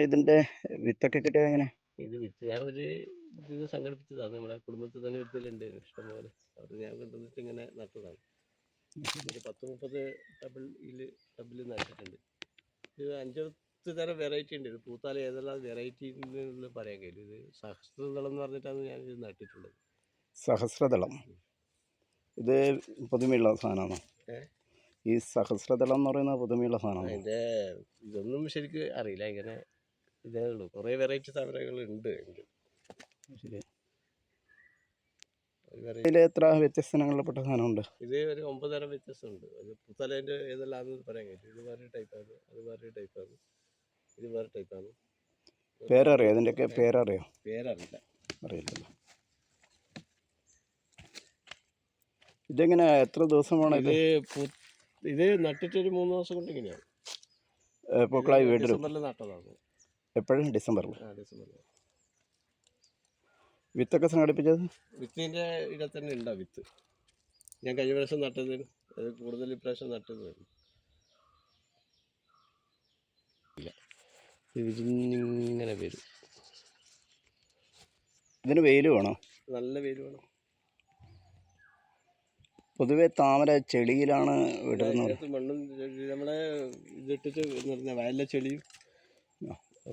ഇതിന്റെ വിത്തൊക്കെ കിട്ടിയത് എങ്ങനെ? ഇത് വിത്ത് ഞാൻ ഇത് സംഘടിപ്പിച്ചതാണ്. നമ്മുടെ കുടുംബത്തിൽ തന്നെ വിത്തുകളുണ്ട് ഇഷ്ടംപോലെ. അത് ഞാൻ കൊണ്ടുവന്നിട്ട് ഇങ്ങനെ നട്ടതാണ്. ഒരു 10-30 ടബിൽ നട്ടിട്ടുണ്ട്. ഇത് 5-10 തരം വെറൈറ്റി ഉണ്ട്. ഇത് പൂത്താൽ ഏതെല്ലാം വെറൈറ്റി എന്ന് പറയാൻ കഴിയും. ഇത് സഹസ്രദളം എന്ന് പറഞ്ഞിട്ടാണ് ഞാൻ ഇത് നട്ടിട്ടുള്ളത്. സഹസ്രദളം ഇത് പുതുമയുള്ള സാധനമാണോ? ഈ സഹസ്രദളം എന്ന് പറയുന്നത് പുതുമയുള്ള സാധനമാണ്. അതിൻ്റെ ഇതൊന്നും ശരിക്കും അറിയില്ല. ഇങ്ങനെ ഇതേ ഉള്ളൂ. കുറേ വെറൈറ്റി സാധനങ്ങളുണ്ട്. ശരി. ഇതിൽ എത്ര വ്യത്യസ്തങ്ങളിൽപ്പെട്ട സാധനമുണ്ട്? ഇത് ഒരു 9 തരം വ്യത്യസ്തമുണ്ട്. അത് പൂത്തലേൻ്റെ ഏതെല്ലാം പറയാൻ കഴിയും. ഇത് വേറെ ടൈപ്പാണ്, അത് വേറെ ടൈപ്പാണ്, ഇത് വേറെ ടൈപ്പാണ്. പേരറിയോ? അതിൻ്റെയൊക്കെ പേരറിയോ? പേരറിയില്ല. അറിയില്ലല്ലോ. ഇതെങ്ങനെ എത്ര ദിവസം വേണം? ഇത് നട്ടിട്ട് ഒരു 3 ദിവസം കൊണ്ട് ഇങ്ങനെയാണ് പൂക്കളായി വീട്ടിൽ. ഡിസംബറിൽ നട്ടതാണ്. എപ്പോഴും ഡിസംബറിൽ? ഡിസംബറിൽ. വിത്തൊക്കെ സംഘടിപ്പിച്ചത്? വിത്തിൻ്റെ ഇടയിൽ തന്നെ ഉണ്ടാവും വിത്ത്. ഞാൻ കഴിഞ്ഞ പ്രാവശ്യം നട്ടതിന് അത് കൂടുതൽ ഇപ്രാവശ്യം നട്ടത് ഇല്ല. ഇതിങ്ങനെ വരും. ഇതിന് വെയിൽ വേണോ? നല്ല വെയിൽ വേണം. പൊതുവെ താമര ചെളിയിലാണ് വിടുന്നത്. മണ്ണും നമ്മളെ ഇതിട്ടിട്ട് വയലിലെ ചെളിയും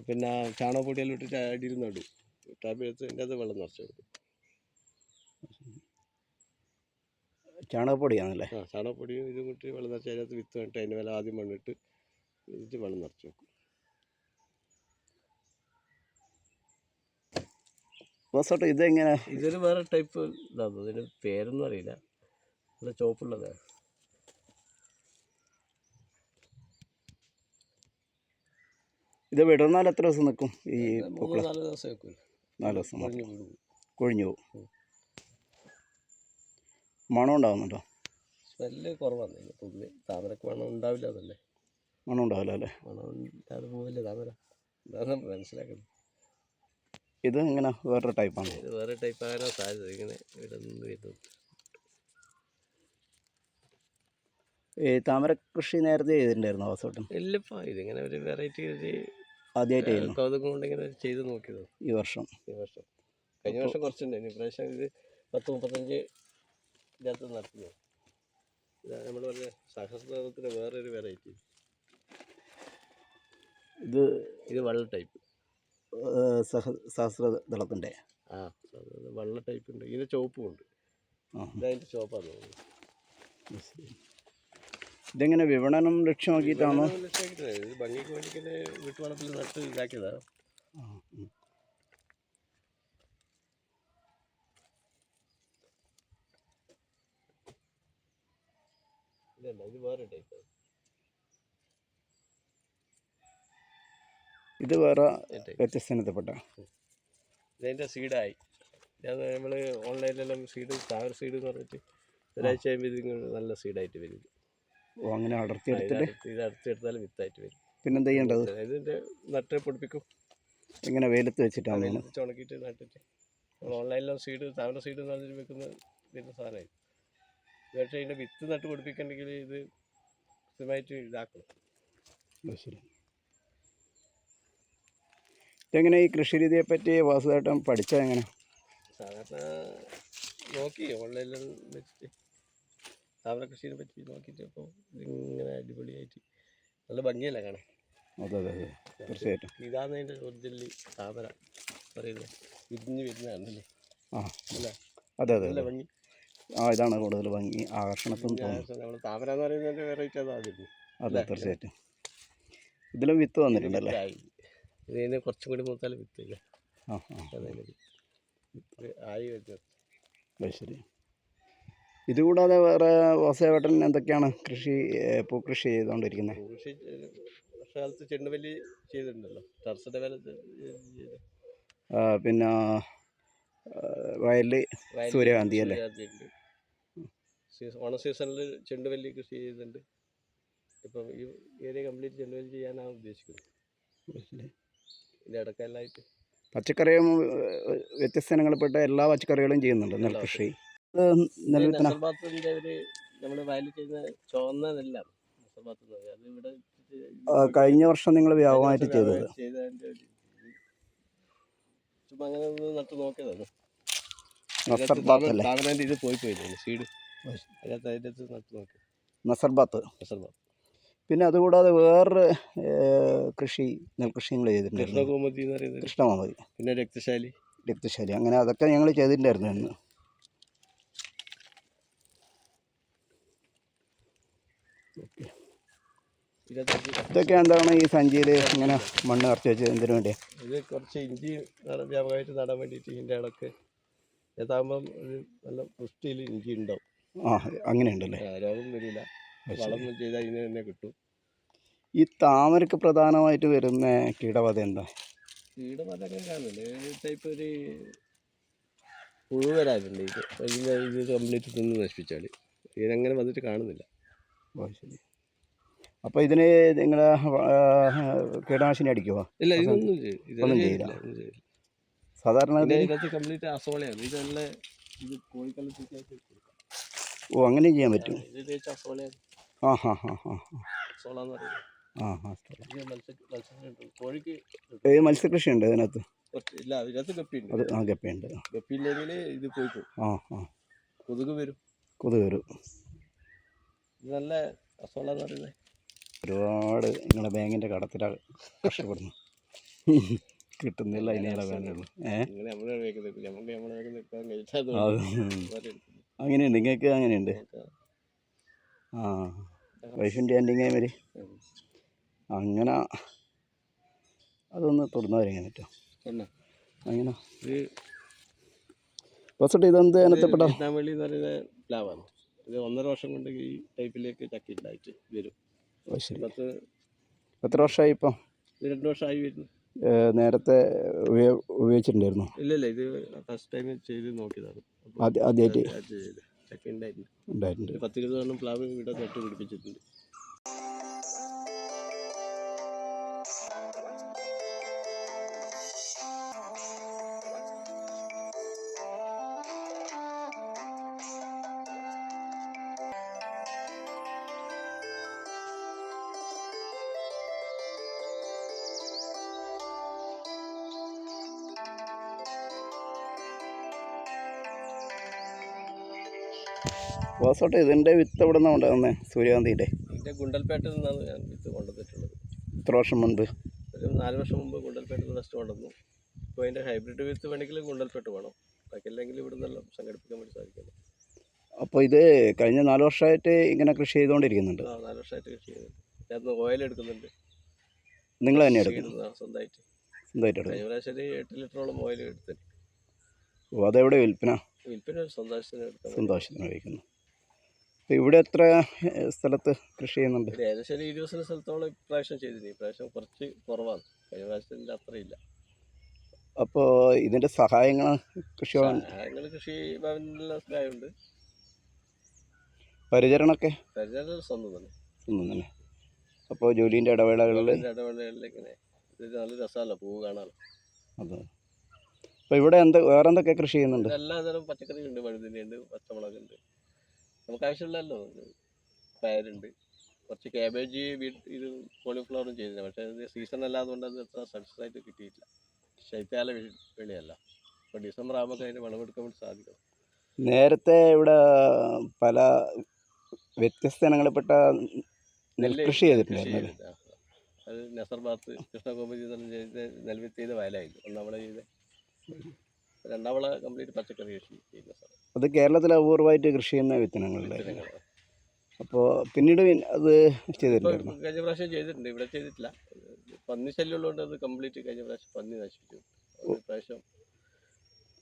പിന്നെ ചാണകപ്പൊടിയെല്ലാം ഇട്ടിട്ട് അടിയിൽ നടും. ടാബിലെടുത്ത് അതിൻ്റെ അത് വെള്ളം നിറച്ച് കൊടുക്കും. ചാണകപ്പൊടിയാണല്ലേ? ചാണകപ്പൊടിയും ഇതും ഇട്ട് വെള്ളം നിറച്ച് അതിനകത്ത് വിത്ത് നട്ട് അതിൻ്റെ മേലെ ആദ്യം മണ്ണിട്ട് എന്നിട്ട് വെള്ളം നിറച്ച് വെക്കും. ബോസോട്ട് ഇതെങ്ങനെ? ഇതൊരു വേറെ ടൈപ്പ് ഇതാണ്. ഇതിന് പേരൊന്നും അറിയില്ല. നല്ല ചോപ്പുള്ളതാണ്. ഇത് വിടർന്നാൽ എത്ര ദിവസം നിൽക്കും? ഈ 3-4 ദിവസം വെക്കും. 4 ദിവസം കൊഴിഞ്ഞു പോകും. മണം ഉണ്ടാകുന്നുണ്ടോ? സ്മെല്ല് കുറവാണ്. പൊതുവെ താമരക്ക് മണം ഉണ്ടാവില്ല. അതല്ലേ മണം ഉണ്ടാവില്ല അല്ലേ? മണം ഇല്ലാതെ പോവില്ലേ താമര. അതാണ് മനസ്സിലാക്കുന്നത്. ഇത് ഇങ്ങനെ വേറൊരു ടൈപ്പാണ്. ഇത് വേറെ ടൈപ്പ് ആകാനോ സാധ്യത. ഇങ്ങനെ ഇടന്ന് വരുന്നത്. ഈ താമര കൃഷി നേരത്തെ ചെയ്തിട്ടുണ്ടായിരുന്നു വാസോട്ടൻ? ഇല്ലപ്പാ, ഇതിങ്ങനെ ഒരു വെറൈറ്റി ആദ്യമായിട്ട് കൗതുകം കൊണ്ട് ഇങ്ങനെ ചെയ്ത് നോക്കിയത് ഈ വർഷം. കഴിഞ്ഞ വർഷം കുറച്ചുണ്ട്. ഇനി പ്രാവശ്യം ഇത് 10-35 ഇതിനകത്ത് നടത്തുന്നത്. ഇതാണ് നമ്മൾ പറഞ്ഞ സഹസ്രദളത്തിൻ്റെ വേറൊരു വെറൈറ്റി. ഇത് വള്ള ടൈപ്പ്. സഹസ്രദളത്തിൻ്റെ വള്ള ടൈപ്പ് ഉണ്ട്. ഇതിന് ചുവപ്പും ഉണ്ട്. ഇതതിൻ്റെ ചുവപ്പാണ് തോന്നുന്നത്. ഇതെങ്ങനെ വിപണനം ലക്ഷ്യമാക്കിയിട്ടാണോ? ഇത് ഭംഗിക്ക് വേണ്ടിയിട്ട് വീട്ടുവളപ്പിൽ നട്ട് ഇതാക്കിയതാണ്. ഇതല്ല, ഇത് വേറെ ടൈപ്പ്. ഇത് വേറെ വ്യത്യസ്തപ്പെട്ട. ഇതിൻ്റെ സീഡായി. അത് നമ്മൾ ഓൺലൈനിലെല്ലാം താമര സീഡ് എന്ന് പറഞ്ഞിട്ട് ഒരാഴ്ച കഴിയുമ്പോൾ ഇതിന് നല്ല സീഡായിട്ട് വരും. അങ്ങനെ അടർത്തിയെടുത്തിട്ട് ഇത് അടർത്തിയെടുത്താൽ വിത്തായിട്ട് വരും. പിന്നെന്താ ചെയ്യേണ്ടത്? ഇതിൻ്റെ നട്ട് പൊടിപ്പിക്കും. ഇങ്ങനെ വെയിലത്ത് വെച്ചിട്ടാണ്? വെയിലത്ത് ഉണക്കിയിട്ട് നട്ടിട്ട് നമ്മൾ ഓൺലൈനിലും താമര സീഡ് എന്ന് പറഞ്ഞിട്ട് വരുന്ന സാധനമായി. പക്ഷേ ഇതിൻ്റെ വിത്ത് നട്ട് പൊടിപ്പിക്കണമെങ്കിൽ ഇത് കൃത്യമായിട്ട് ഇതാക്കണം. ശരി. ഇതെങ്ങനെ ഈ കൃഷി രീതിയെ പറ്റി വാസുദേട്ടൻ പഠിച്ചത് എങ്ങനെ? സാധാരണ നോക്കി ഓൺലൈനിൽ വെച്ചിട്ട് താമര കൃഷിയെ പറ്റി നോക്കിയിട്ട് ഇപ്പോൾ ഇതിങ്ങനെ അടിപൊളിയായിട്ട് നല്ല ഭംഗിയല്ല കാണാൻ. അതെ അതെ അതെ, തീർച്ചയായിട്ടും. ഇതാണ് അതിൻ്റെ ഒറിജിനലി താമര പറയുന്നത്. വിരിഞ്ഞ് വരുന്നതാണല്ലേ? അല്ലേ? അതെ അതെ നല്ല ഭംഗി. ഇതാണ് കൂടുതൽ ഭംഗി, ആകർഷണത്തും. നമ്മൾ താമര എന്ന് പറയുന്നതിൻ്റെ വെറൈറ്റി അതായിരുന്നു. അതെ, തീർച്ചയായിട്ടും. ഇതിലും വിത്ത് വന്നിട്ടുണ്ടല്ലേ? ഇതിന് കുറച്ചും കൂടി മൂത്താൽ വിത്തില്ല. ആയി വരുന്നത്. ശരി. ഇതുകൂടാതെ വേറെ വാസുദേവേട്ടൻ എന്തൊക്കെയാണ് പൂക്കൃഷി ചെയ്തുകൊണ്ടിരിക്കുന്നത്? കൃഷി വർഷകാലത്ത് ചെണ്ടുമല്ലി ചെയ്തിട്ടുണ്ടല്ലോ, ടെറസിൻ്റെ മേലെ. പിന്നെ വയലിൽ സൂര്യകാന്തി അല്ലേ? ഓണ സീസണിൽ ചെണ്ടുമല്ലി കൃഷി ചെയ്തിട്ടുണ്ട്. ഇപ്പം ഈ ഏരിയ കംപ്ലീറ്റ് ചെണ്ടുമല്ലി ചെയ്യാനാണ് ഉദ്ദേശിക്കുന്നത്. ഇതിൻ്റെ ഇടയ്ക്കെല്ലാമായിട്ട് പച്ചക്കറിയും വ്യത്യസ്തങ്ങളിൽപ്പെട്ട എല്ലാ പച്ചക്കറികളും ചെയ്യുന്നുണ്ട്. നെൽകൃഷി, നെൽപാത്രത്തിൻ്റെ നമ്മൾ വയലിൽ ചെയ്യുന്ന ചുവന്ന നെല്ലാണ് നെൽപാത്രം. അത് ഇവിടെ കഴിഞ്ഞ വർഷം നിങ്ങൾ വ്യാപകമായിട്ട് ചെയ്തത്. ചെയ്തതിൻ്റെ ചുമ്മാ അങ്ങനെ ഒന്ന് നട്ട് നോക്കിയതാണ്. നസർബാത്ത് അല്ലേ? താമരേൻ്റെ ഇത് പോയില്ലേ സീഡ്, അതിനകത്ത് അതിൻ്റെ അടുത്ത് നട്ട് നോക്കി. നസർബാത്ത്. നസർബാത്ത്. പിന്നെ അതുകൂടാതെ വേറൊരു കൃഷി നെൽകൃഷി നിങ്ങൾ ചെയ്തിട്ടുണ്ടായിരുന്നു. കൃഷ്ണകോമതി എന്ന് പറയുന്നത്. കൃഷ്ണകോമതി, പിന്നെ രക്തശാലി. രക്തശാലി, അങ്ങനെ അതൊക്കെ ഞങ്ങൾ ചെയ്തിട്ടുണ്ടായിരുന്നു ഇന്ന്. ഇതൊക്കെ എന്താണ് ഈ സഞ്ചിയിൽ ഇങ്ങനെ മണ്ണ് നിറച്ച് വെച്ചത് എന്തിനു വേണ്ടിയാണ്? ഇത് കുറച്ച് ഇഞ്ചി വ്യാപകമായിട്ട് നടാൻ വേണ്ടിയിട്ട് ഇതിൻ്റെ ഇടയ്ക്ക് ഏതാകുമ്പം ഒരു നല്ല പുഷ്ടിയിൽ ഇഞ്ചി ഉണ്ടാവും. ആ, അങ്ങനെയുണ്ടല്ലേ? രോഗം വരില്ല, വളം ചെയ്താൽ ഇതിന് തന്നെ കിട്ടും. ഈ താമരക്ക് പ്രധാനമായിട്ട് വരുന്ന കീടബാധ എന്താ? കീടബാധകൾ കാണുന്നില്ല, ടൈപ്പ് ഒരു പുഴു വരാറുണ്ട്. ഇത് കംപ്ലീറ്റ് തിന്ന് നശിപ്പിച്ചാൽ ഇതിനങ്ങനെ വന്നിട്ട് കാണുന്നില്ല. ഓ ശരി. അപ്പോൾ ഇതിന് നിങ്ങൾ കീടനാശിനി അടിക്കുമോ? ഇല്ല, ഇതൊന്നും ചെയ്യില്ല. സാധാരണ ഇതിനകത്ത് കംപ്ലീറ്റ് അസോളയാണ്. ഇതല്ല, ഇത് കോഴിക്കള്ളത്തേക്ക്. ഓ, അങ്ങനെ ചെയ്യാൻ പറ്റും. ഇത് തേച്ച് അസോളയാണ്. ആ ഹാ ഹാ ഹാ അസോള എന്ന് പറയുന്നത്. ആ ഹാ. കോഴിക്ക് മത്സ്യകൃഷി ഉണ്ട് അതിനകത്ത്? ഇല്ല, അതിനകത്ത് ഗപ്പിയുണ്ട്. അത് ആ, ഗപ്പിയുണ്ട്. ഗപ്പിയില്ലെങ്കിൽ ഇത് പോയിക്കും. ആ ആ, കൊതുക് വരും. കൊതുക് വരും. ഇത് നല്ല അസോള എന്ന് പറയുന്നത്. ഒരുപാട് നിങ്ങളെ ബാങ്കിൻ്റെ കടത്തിലാണ് കഷ്ടപ്പെടുന്നു. കിട്ടുന്നില്ല, അതിനുള്ള വേണ്ടുള്ളൂ. അങ്ങനെയുണ്ട്, നിങ്ങൾക്ക് അങ്ങനെയുണ്ട്. ആ, വൈഫിൻ്റെ എൻഡിങ് വരെ അങ്ങനെ അതൊന്ന് തുറന്നു വരങ്ങാൻ പറ്റുമോ? അങ്ങനെ ബസ്സിട്ട് ഇതെന്ത് അതിനകത്തെപ്പെട്ടോ? വെള്ളി എന്ന് പറയുന്ന പ്ലാവാണ്. ഇത് 1.5 വർഷം കൊണ്ട് ഈ ടൈപ്പിലേക്ക് ചക്കിണ്ടായിട്ട് വരും. ശരി. എത്ര വർഷമായി ഇപ്പം? 2 വർഷമായി വരുന്നു. നേരത്തെ ഉപയോഗിച്ചിട്ടുണ്ടായിരുന്നു? ഇല്ല, ഇത് ഫസ്റ്റ് ടൈം ചെയ്ത് നോക്കിയതാണ്. ആദ്യമായിട്ട് ചക്ക ഉണ്ടായിട്ടുണ്ട്. 10-20 പ്ലാവ് ഇവിടെ നട്ട് പിടിപ്പിച്ചിട്ടുണ്ട്. വാസോട്ടെ, ഇതിൻ്റെ വിത്ത് എവിടെ നിന്നാണ് ഉണ്ടാകുന്നത്? സൂര്യകാന്തിയുടെ? ഇതിൻ്റെ ഗുണ്ടൽപേട്ടയിൽ നിന്നാണ് ഞാൻ വിത്ത് കൊണ്ടുവന്നിട്ടുള്ളത്. എത്ര വർഷം മുൻപ്? ഒരു 4 വർഷം മുമ്പ് ഗുണ്ടൽപേട്ടയിൽ നിന്ന് ഫസ്റ്റ് കൊണ്ടുവന്നു. ഇപ്പോൾ അതിൻ്റെ ഹൈബ്രിഡ് വിത്ത് വേണമെങ്കിൽ ഗുണ്ടൽപേട്ട് വേണം, ബാക്കിയല്ലെങ്കിൽ ഇവിടെ നിന്നെല്ലാം സംഘടിപ്പിക്കാൻ വേണ്ടി സാധിക്കുന്നു. അപ്പോൾ ഇത് കഴിഞ്ഞ 4 വർഷമായിട്ട് ഇങ്ങനെ കൃഷി ചെയ്തുകൊണ്ടിരിക്കുന്നുണ്ട്? 4 വർഷമായിട്ട് കൃഷി ചെയ്യുന്നുണ്ട്. അതിനകത്ത് ഓയിൽ എടുക്കുന്നുണ്ട്. നിങ്ങൾ തന്നെ എടുക്കുന്നു? സ്വന്തമായിട്ട് എടുക്കും. കഴിഞ്ഞ പ്രാവശ്യം 8 ലിറ്ററോളം ഓയിൽ എടുത്തിട്ട്. ഓ, അതെവിടെ വിൽപ്പന? സന്തോഷത്തിന് കഴിക്കുന്നു. അപ്പോൾ ഇവിടെ എത്ര സ്ഥലത്ത് കൃഷി ചെയ്യുന്നുണ്ട്? ഏകദേശം 20 സെൻറ്റ് സ്ഥലത്തോളം ഇപ്രാവശ്യം ചെയ്തിരുന്നു. ഇപ്രാവശ്യം കുറച്ച് കുറവാണ്, കഴിഞ്ഞ പ്രാവശ്യത്തിൻ്റെ അത്രയില്ല. അപ്പോൾ ഇതിൻ്റെ സഹായങ്ങൾ കൃഷി ഭവനിലുള്ള സഹായമുണ്ട്. പരിചരണമൊക്കെ? പരിചരണം സ്വന്തം തന്നെ. അപ്പോൾ ജോലീൻ്റെ ഇടവേളകളിൽ ഇങ്ങനെ ഇത് നല്ല രസമല്ല, പൂവ് കാണാമല്ലോ. അതെ. അപ്പോൾ ഇവിടെ വേറെ എന്തൊക്കെ കൃഷി ചെയ്യുന്നുണ്ട്? എല്ലാ തരം പച്ചക്കറിയുണ്ട്. വഴുതനയുണ്ട്, പച്ചമുളകുണ്ട്, നമുക്ക് ആവശ്യമുള്ളതല്ലോ. പയറുണ്ട്, കുറച്ച് ക്യാബേജ്, ഇത് കോളിഫ്ലവറും ചെയ്തിരുന്നു. പക്ഷേ അത് സീസൺ അല്ലാതുകൊണ്ട് അത് അത്ര സക്സസ് ആയിട്ട് കിട്ടിയിട്ടില്ല. ശൈത്യകാല വിളയല്ല. അപ്പോൾ ഡിസംബർ ആകുമ്പോൾ അതിന് വിളവെടുക്കാൻ വേണ്ടി സാധിക്കും. നേരത്തെ ഇവിടെ പല വ്യത്യസ്ത ഇനങ്ങളിൽപ്പെട്ട നെൽകൃഷി ചെയ്തിട്ടുണ്ടായിരുന്നു. അത് നസർബാത്ത്, കൃഷ്ണകോമതി നെൽവിത്ത് ചെയ്ത വയലായിരുന്നു. ഒന്നാമള ചെയ്ത്, രണ്ടാമള കംപ്ലീറ്റ് പച്ചക്കറി കൃഷി ചെയ്യുന്ന സ്ഥലം. അത് കേരളത്തിൽ അപൂർവമായിട്ട് കൃഷി ചെയ്യുന്ന വിത്തനങ്ങളിലായിരുന്നു. അപ്പോൾ പിന്നീട് അത് ചെയ്തിട്ടുണ്ടായിരുന്നു? കഴിഞ്ഞ പ്രാവശ്യം ചെയ്തിട്ടുണ്ട്, ഇവിടെ ചെയ്തിട്ടില്ല. പന്നി ശല്യം ഉള്ളതുകൊണ്ട് അത് കംപ്ലീറ്റ് കഴിഞ്ഞ പ്രാവശ്യം പന്നി നശിപ്പിച്ചു. പ്രാവശ്യം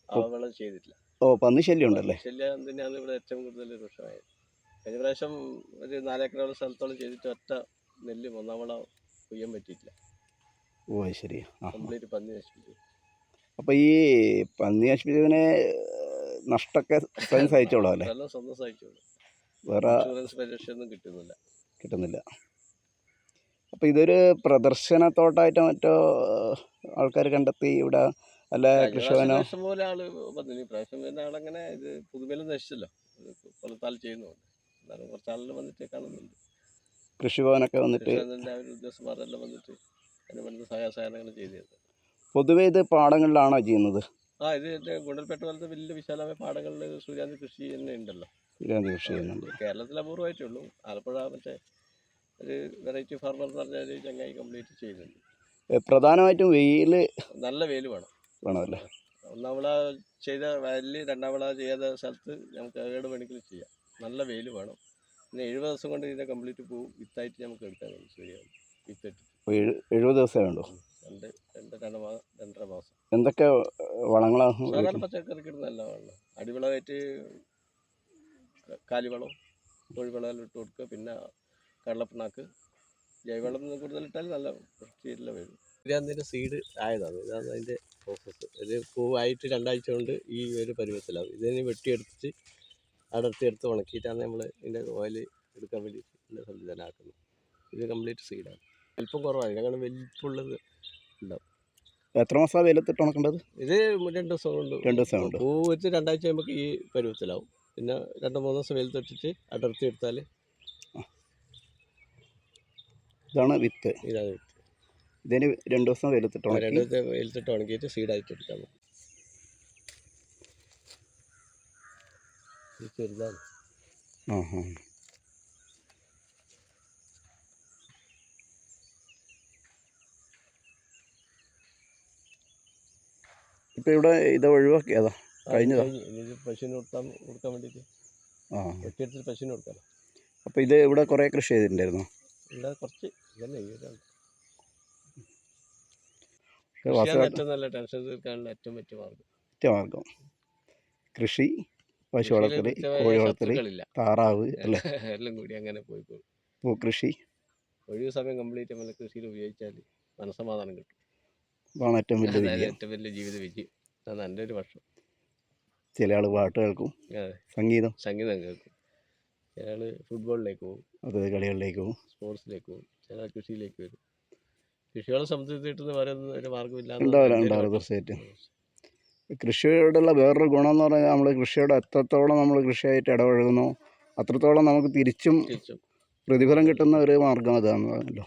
അവളം ചെയ്തിട്ടില്ല. ഓ, പന്നി ശല്യം ഉണ്ടല്ലേ? ശല്യം തന്നെയാണ് ഇവിടെ ഏറ്റവും കൂടുതൽ രൂക്ഷമായത്. കഴിഞ്ഞ പ്രാവശ്യം ഒരു 4 ഏക്കറോളം സ്ഥലത്തോളം ചെയ്തിട്ട് ഒറ്റ നെല്ല് 1-ാം വളം കൊയ്യാൻ പറ്റിയിട്ടില്ല. ഓ ശരി. കംപ്ലീറ്റ് പന്നി നശിപ്പിച്ചു. അപ്പോൾ ഈ പന്നി നശിപ്പിച്ചതിന് നഷ്ടമൊക്കെ സ്വയം സഹിച്ചോളാം അല്ലേ? എല്ലാം സ്വന്തം സഹിച്ചോളൂ, വേറെ ഇൻഷുറൻസ് പരിരക്ഷയൊന്നും കിട്ടുന്നില്ല. അപ്പോൾ ഇതൊരു പ്രദർശനത്തോട്ടായിട്ടോ മറ്റോ ആൾക്കാർ കണ്ടെത്തി ഇവിടെ അല്ല കൃഷിഭവനോ? ഇഷ്ടം പോലെ ആള് വന്നില്ല. പ്രാവശ്യം വരുന്ന ആളങ്ങനെ ഇത് പുതുമേലും നശിച്ചല്ലോ, കൊലത്താൽ ചെയ്യുന്നുണ്ട്. എന്നാലും കുറച്ച് ആളുകൾ വന്നിട്ട് കാണുന്നുണ്ട്. കൃഷിഭവനൊക്കെ വന്നിട്ട് കൃഷിഭവനിൻ്റെ അവർ ഉദ്യോഗസ്ഥന്മാരെല്ലാം വന്നിട്ട് അതിന് വേണ്ട സഹായങ്ങൾ ചെയ്തു തരുന്നത്. പൊതുവേ ഇത് പാടങ്ങളിലാണോ ചെയ്യുന്നത്? ഇത് ഗുണ്ടൽപേട്ട പോലത്തെ വലിയ വിശാലമായ പാടങ്ങളിൽ സൂര്യാന്തി കൃഷി തന്നെ ഉണ്ടല്ലോ. സൂര്യാന്തി കൃഷി ചെയ്യുന്നുണ്ട്. കേരളത്തിൽ അപൂർവമായിട്ടേ ഉള്ളൂ. ആലപ്പുഴ മറ്റേ ഒരു വെറൈറ്റി ഫാർമർ എന്ന് പറഞ്ഞാൽ ചങ്ങായി കംപ്ലീറ്റ് ചെയ്യുന്നുണ്ട്. പ്രധാനമായിട്ടും വെയിൽ, നല്ല വെയിൽ വേണമല്ലേ? ഒന്നാം വിള ചെയ്ത വയലിൽ രണ്ടാം വിള ചെയ്യാത്ത സ്ഥലത്ത് നമുക്ക് ഏട് വേണമെങ്കിലും ചെയ്യാം. നല്ല വെയിൽ വേണം. പിന്നെ 70 ദിവസം കൊണ്ട് ഇതിനെ കംപ്ലീറ്റ് പോകും. വിത്തായിട്ട് നമുക്ക് എടുക്കാൻ കഴിയും. സൂര്യാന്തി വിത്തിട്ട് 70 ദിവസമേ ഉണ്ടോ? 2.5 മാസം. എന്തൊക്കെ വളങ്ങളാണ്? സാധാരണ പച്ചക്കറിക്ക് ഇടുന്ന നല്ല വെള്ളം. അടിവളമായിട്ട് കാലിവളം, കോഴിവളം ഇട്ട് കൊടുക്കുക. പിന്നെ കടലപ്പിണ്ണാക്ക്, ജൈവവളം കൂടുതലിട്ടാൽ നല്ല വൃത്തിയില്ല വരും. ഇതിൻ്റെ സീഡ് ആയതാണ്. ഇതാണ് അതിൻ്റെ പ്രോസസ്സ്. ഇത് പൂവായിട്ട് 2 ആഴ്ച കൊണ്ട് ഈ ഒരു പരുവത്തിലാവും. ഇതിന് വെട്ടിയെടുത്തിട്ട് അടർത്തിയെടുത്ത് ഉണക്കിയിട്ടാണ് നമ്മൾ ഇതിൻ്റെ ഓയിൽ എടുക്കാൻ വേണ്ടിയിട്ട് ഇതിൻ്റെ സംവിധാനം ആക്കുന്നത്. ഇത് കംപ്ലീറ്റ് സീഡാണ്. വലിപ്പം കുറവാണ്. ഞങ്ങൾ വലിപ്പമുള്ളത് ഉണ്ടാവും. എത്ര മാസം വെയിലത്തിട്ട് ഉണക്കേണ്ടത്? ഇത് 2 ദിവസം കൊണ്ട്. 2 ദിവസം കൊണ്ട്. പൂ വെച്ച് 2 ആഴ്ച നമുക്ക് ഈ പരുവത്തിലാവും. പിന്നെ 2-3 ദിവസം വെയിലത്തിട്ടിട്ട് അടർത്തി എടുത്താൽ ഇതാണ് വിത്ത്. ഇതാണ് വിത്ത്. ഇതിന് 2 ദിവസം വെയിലത്തിട്ട് 2 ദിവസം വെയിലത്തിട്ട് ഉണക്കിയിട്ട് സീഡായിട്ട് എടുക്കാം. ചെറുതാണ്. ഇപ്പം ഇവിടെ ഇത് ഒഴിവാക്കിയതാ കഴിഞ്ഞതാ? പശുവിന് കൊടുക്കാൻ വേണ്ടിയിട്ട് വെട്ടിയെടുത്തിട്ട് പശുവിന് കൊടുക്കാം. അപ്പോൾ ഇത് ഇവിടെ കുറേ കൃഷി ചെയ്തിട്ടുണ്ടായിരുന്നു? ഇവിടെ കുറച്ച് ഇതന്നെ ഏറ്റവും നല്ല ടെൻഷൻ തീർക്കാനുള്ള ഏറ്റവും പറ്റിയ മാർഗം കൃഷി, പശു വളർത്തൽ, കോഴി വളർത്തൽ, താറാവ് എല്ലാം കൂടി അങ്ങനെ പോയി പൂക്കൃഷി. ഒഴിവ് സമയം കംപ്ലീറ്റ് നമ്മൾ കൃഷിയിൽ ഉപയോഗിച്ചാൽ മനസ്സമാധാനം കിട്ടും. അതാണ് ഏറ്റവും വലിയ ജീവിത വിജയം. അതാണ് എൻ്റെ ഒരു വർഷം. ചില ആൾ പാട്ട് കേൾക്കും, സംഗീതം കേൾക്കും. ചില ആൾ ഫുട്ബോളിലേക്ക് പോകും, അത് കളികളിലേക്ക് പോകും, സ്പോർട്സിലേക്ക് പോകും. ചില കൃഷിയിലേക്ക് വരും. കൃഷികളെ സംബന്ധിച്ചിട്ട് പറയുന്ന ഒരു മാർഗ്ഗമില്ല. ഉണ്ടാവില്ല. തീർച്ചയായിട്ടും കൃഷിയോടുള്ള വേറൊരു ഗുണം എന്ന് പറഞ്ഞാൽ നമ്മൾ കൃഷിയോട് എത്രത്തോളം നമ്മൾ കൃഷിയായിട്ട് ഇടപഴകുന്നു അത്രത്തോളം നമുക്ക് തിരിച്ചും പ്രതിഫലം കിട്ടുന്ന ഒരു മാർഗം അതാണല്ലോ.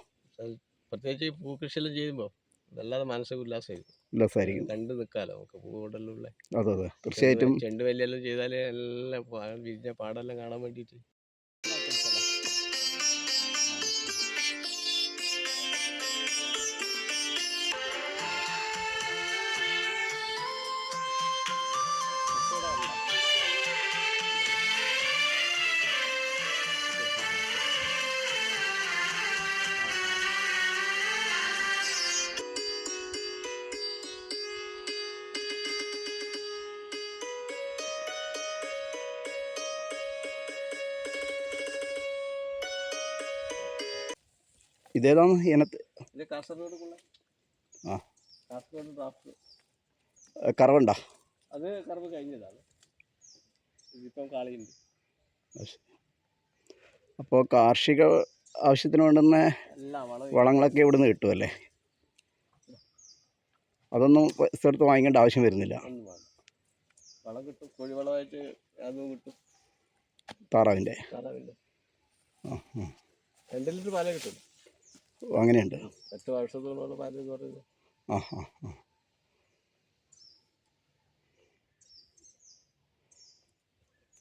പ്രത്യേകിച്ച് ഈ പൂക്കൃഷിയെല്ലാം ചെയ്യുമ്പോൾ വല്ലാതെ മനസ്സ് ഉല്ലാസമായിരിക്കും. കണ്ടു നിൽക്കാമല്ലോ നമുക്ക് പൂവിടലുള്ള. അതെ തീർച്ചയായിട്ടും. ചെണ്ട് വലിയെല്ലാം ചെയ്താൽ എല്ലാം വിരിഞ്ഞ പാടെല്ലാം കാണാൻ വേണ്ടിയിട്ട്. ഇതേതാണ് ഇനത്ത്? ഇത് കാസർഗോഡ് ഡ്രാഫ്റ്റ്. കറവുണ്ട? അത് കറവ് കഴിഞ്ഞതാണ്. ഇതിപ്പം കാളിയുണ്ട്. അപ്പോൾ കാർഷിക ആവശ്യത്തിന് വേണ്ടുന്ന വളങ്ങളൊക്കെ ഇവിടുന്ന് കിട്ടുമല്ലേ? അതൊന്നും സ്ഥലത്ത് വാങ്ങിക്കേണ്ട ആവശ്യം വരുന്നില്ല. വളം കിട്ടും. കോഴിവളമായിട്ട് അതും കിട്ടും. താറാവിൻ്റെ 2 ലിറ്റർ പാലേ കിട്ടും. അങ്ങനെയുണ്ട്. 8 വർഷത്തോളമുള്ള പാല് എന്ന് പറയുന്നത്.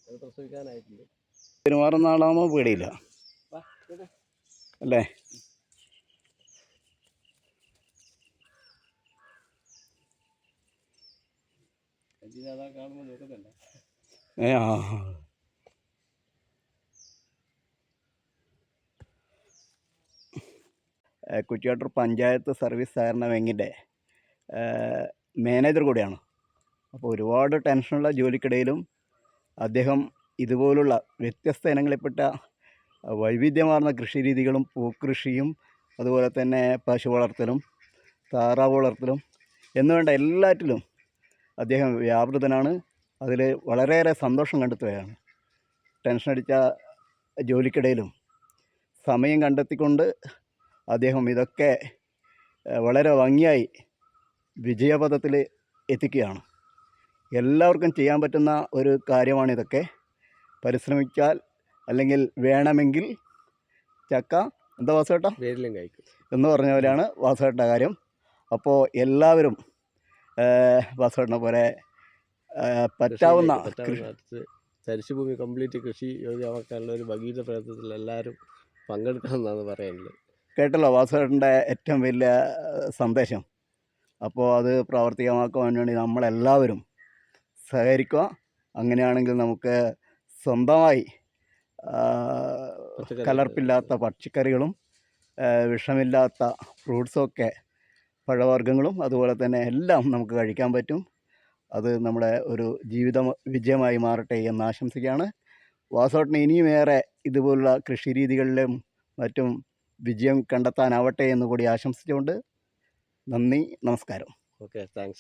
അത് പ്രസവിക്കാനായിട്ടുണ്ട്. പെരുമാറുന്ന ആളാകുമ്പോൾ പേടിയില്ല അല്ലേ? കാണുമ്പോൾ നോക്കുന്നില്ല. കുറ്റിയാട്ടൂർ പഞ്ചായത്ത് സർവീസ് സഹകരണ ബാങ്കിൻ്റെ മാനേജർ കൂടിയാണ്. അപ്പോൾ ഒരുപാട് ടെൻഷനുള്ള ജോലിക്കിടയിലും അദ്ദേഹം ഇതുപോലുള്ള വ്യത്യസ്ത ഇനങ്ങളിൽപ്പെട്ട വൈവിധ്യമാർന്ന കൃഷി രീതികളും പൂക്കൃഷിയും അതുപോലെ തന്നെ പശു വളർത്തലും താറാവ് വളർത്തലും എന്നുവേണ്ട എല്ലാറ്റിലും അദ്ദേഹം വ്യാപൃതനാണ്. അതിൽ വളരെയേറെ സന്തോഷം കണ്ടെത്തുകയാണ്. ടെൻഷനടിച്ച ജോലിക്കിടയിലും സമയം കണ്ടെത്തിക്കൊണ്ട് അദ്ദേഹം ഇതൊക്കെ വളരെ ഭംഗിയായി വിജയപഥത്തിൽ എത്തിക്കുകയാണ്. എല്ലാവർക്കും ചെയ്യാൻ പറ്റുന്ന ഒരു കാര്യമാണിതൊക്കെ. പരിശ്രമിച്ചാൽ അല്ലെങ്കിൽ വേണമെങ്കിൽ ചക്ക എന്താ വാസുവേട്ടാ വേരിലും കായ്ക്കും. എന്ന് പറഞ്ഞ പോലെയാണ് വാസുവേട്ടൻ്റെ കാര്യം. അപ്പോൾ എല്ലാവരും വാസുവേട്ടനെ പോലെ പറ്റാവുന്ന അടുത്ത് തരിശുഭൂമി കംപ്ലീറ്റ് കൃഷി യോഗ്യമാക്കാനുള്ള ഒരു ഭഗീരഥ പ്രയത്നത്തിൽ എല്ലാവരും പങ്കെടുക്കണമെന്നാണ് പറയാനുള്ളത്. കേട്ടല്ലോ വാസുവേട്ടൻ്റെ ഏറ്റവും വലിയ സന്ദേശം. അപ്പോൾ അത് പ്രാവർത്തികമാക്കുവാൻ വേണ്ടി നമ്മളെല്ലാവരും സഹകരിക്കുക. അങ്ങനെയാണെങ്കിൽ നമുക്ക് സ്വന്തമായി കലർപ്പില്ലാത്ത പച്ചക്കറികളും വിഷമില്ലാത്ത ഫ്രൂട്ട്സൊക്കെ പഴവർഗ്ഗങ്ങളും അതുപോലെ തന്നെ എല്ലാം നമുക്ക് കഴിക്കാൻ പറ്റും. അത് നമ്മുടെ ഒരു ജീവിത വിജയമായി മാറട്ടെ എന്ന് ആശംസിക്കുകയാണ്. വാസുവേട്ടന് ഇനിയും ഏറെ ഇതുപോലുള്ള കൃഷി രീതികളിലും മറ്റും വിജയം കണ്ടെത്താനാവട്ടെ എന്ന് കൂടി ആശംസിച്ചുകൊണ്ട് നന്ദി, നമസ്കാരം. Okay, thanks.